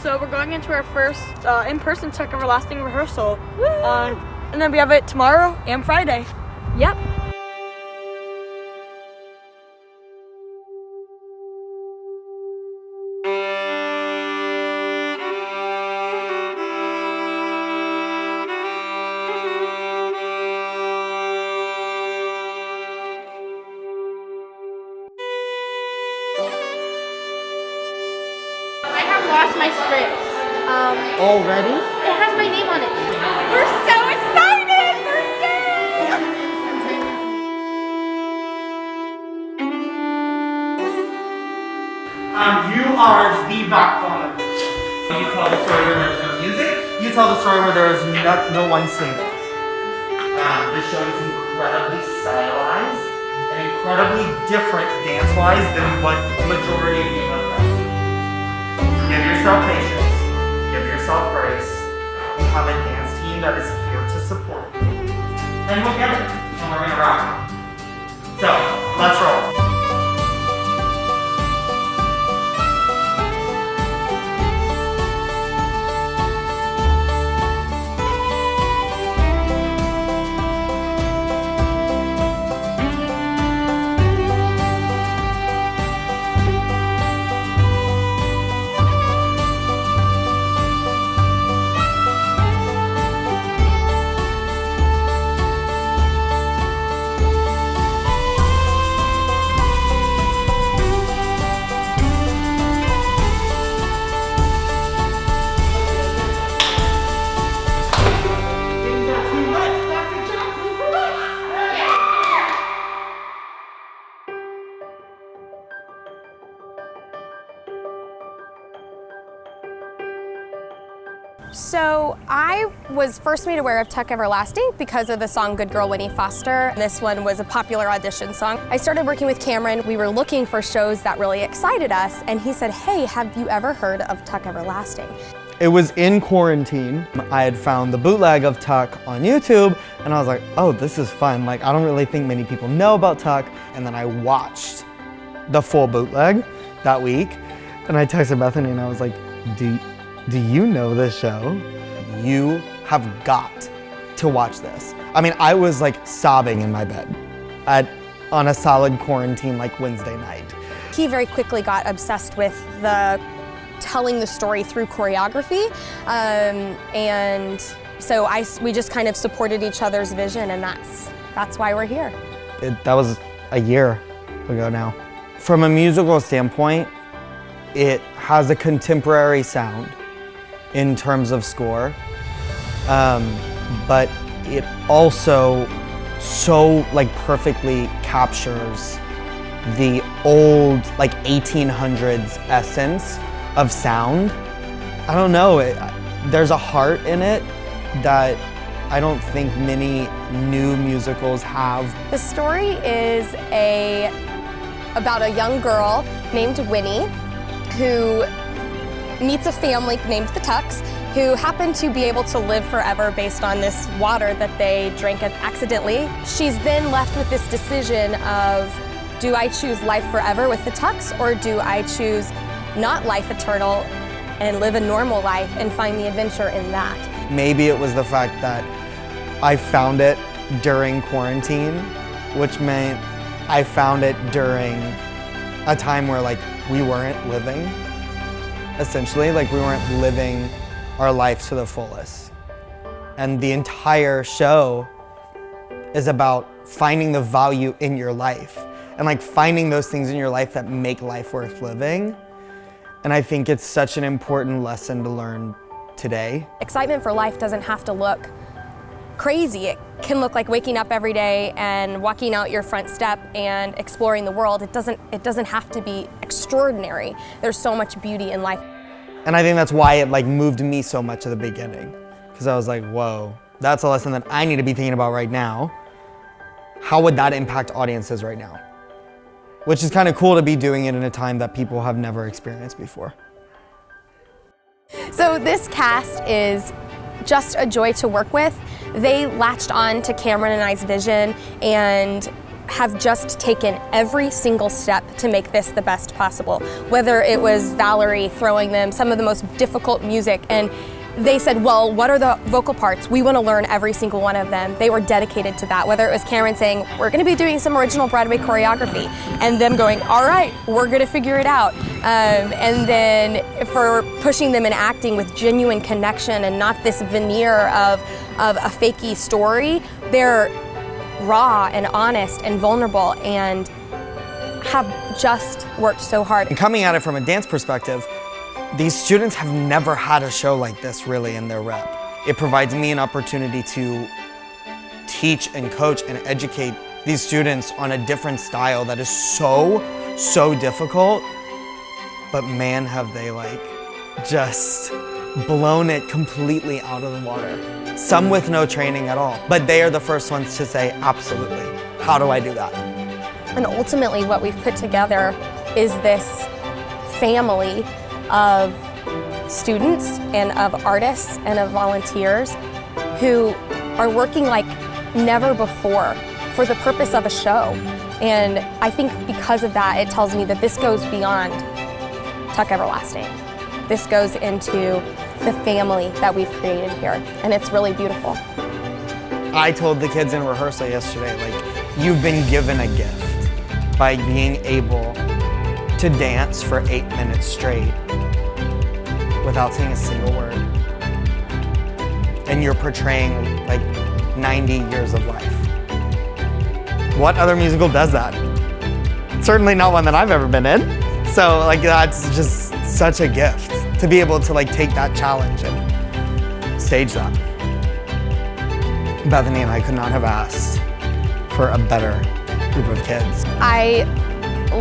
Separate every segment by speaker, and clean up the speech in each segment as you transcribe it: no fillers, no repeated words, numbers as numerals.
Speaker 1: So we're going into our first in-person Tuck Everlasting rehearsal. And then we have it tomorrow and Friday. Yep.
Speaker 2: Lost my script.
Speaker 3: Already?
Speaker 2: It has my name on it. We're so excited! Thursday!
Speaker 3: You are the backbone. You tell the story where there's no music. You tell the story where there is no one singing. The show is incredibly stylized and incredibly different dance-wise than what the majority of you know. Give yourself patience, give yourself grace. You have a dance team that is here to support you. And we'll get it, and we're gonna rock it. So, let's roll.
Speaker 4: So I was first made aware of Tuck Everlasting because of the song Good Girl Whitney Foster. This one was a popular audition song. I started working with Cameron. We were looking for shows that really excited us, and he said, hey, have you ever heard of Tuck Everlasting?
Speaker 3: It was in quarantine. I had found the bootleg of Tuck on YouTube, and I was like, oh, this is fun. Like, I don't really think many people know about Tuck. And then I watched the full bootleg that week, and I texted Bethany, and I was like, do you know this show? You have got to watch this. I mean, I was like sobbing in my bed on a solid quarantine like Wednesday night.
Speaker 4: He very quickly got obsessed with telling the story through choreography, and so we just kind of supported each other's vision, and that's why we're here.
Speaker 3: That was a year ago now. From a musical standpoint, it has a contemporary sound in terms of score, but it also so like perfectly captures the old like 1800s essence of sound. I don't know, there's a heart in it that I don't think many new musicals have.
Speaker 4: The story is about a young girl named Winnie who meets a family named the Tucks who happen to be able to live forever based on this water that they drank accidentally. She's then left with this decision of, do I choose life forever with the Tucks, or do I choose not life eternal and live a normal life and find the adventure in that?
Speaker 3: Maybe it was the fact that I found it during quarantine, which meant I found it during a time where like we weren't living. Essentially, like we weren't living our life to the fullest. And the entire show is about finding the value in your life and like finding those things in your life that make life worth living. And I think it's such an important lesson to learn today. Excitement
Speaker 4: for life doesn't have to look crazy. It can look like waking up every day and walking out your front step and exploring the world. It doesn't have to be extraordinary. There's so much beauty in life.
Speaker 3: And I think that's why it like moved me so much at the beginning, because I was like, whoa, that's a lesson that I need to be thinking about right now. How would that impact audiences right now? Which is kind of cool to be doing it in a time that people have never experienced before.
Speaker 4: So this cast is just a joy to work with. They latched on to Cameron and I's vision and have just taken every single step to make this the best possible. Whether it was Valerie throwing them some of the most difficult music, and they said, well, what are the vocal parts? We want to learn every single one of them. They were dedicated to that. Whether it was Cameron saying, we're going to be doing some original Broadway choreography, and them going, all right, we're going to figure it out. And then for pushing them in acting with genuine connection and not this veneer of a fakey story, they're raw and honest and vulnerable and have just worked so hard.
Speaker 3: And coming at it from a dance perspective, these students have never had a show like this really in their rep. It provides me an opportunity to teach and coach and educate these students on a different style that is so difficult, but man, have they like just blown it completely out of the water. Some with no training at all, but they are the first ones to say, absolutely, how do I do that?
Speaker 4: And ultimately what we've put together is this family of students and of artists and of volunteers who are working like never before for the purpose of a show. And I think because of that, it tells me that this goes beyond Tuck Everlasting. This goes into the family that we've created here, and it's really beautiful.
Speaker 3: I told the kids in rehearsal yesterday, like, you've been given a gift by being able to dance for 8 minutes straight without saying a single word. And you're portraying like 90 years of life. What other musical does that? Certainly not one that I've ever been in. So like that's just such a gift to be able to like take that challenge and stage that. Bethany and I could not have asked for a better group of kids.
Speaker 4: I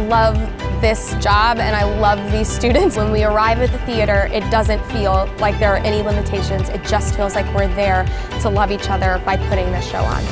Speaker 4: love this job and I love these students. When we arrive at the theater, it doesn't feel like there are any limitations. It just feels like we're there to love each other by putting this show on.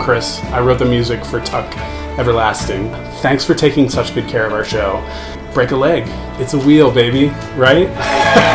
Speaker 5: Chris. I wrote the music for Tuck Everlasting. Thanks for taking such good care of our show. Break a leg. It's a wheel, baby, right?